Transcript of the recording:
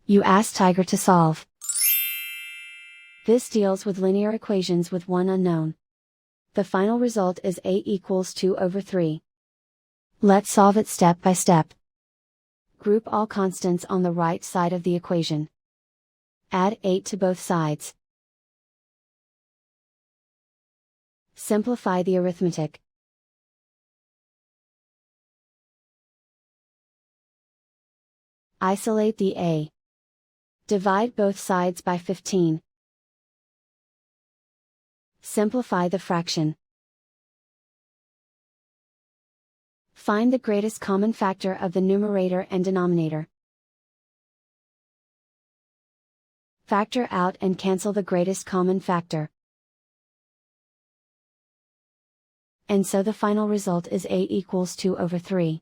You ask Tiger to solve. This deals with linear equations with one unknown. The final result is 8 equals 2 over 3. Let's solve it step by step. Group all constants on the right side of the equation. Add 8 to both sides. Simplify the arithmetic. Isolate the a. Divide both sides by 15. Simplify the fraction. Find the greatest common factor of the numerator and denominator. Factor out and cancel the greatest common factor. And so the final result is a equals 2 over 3.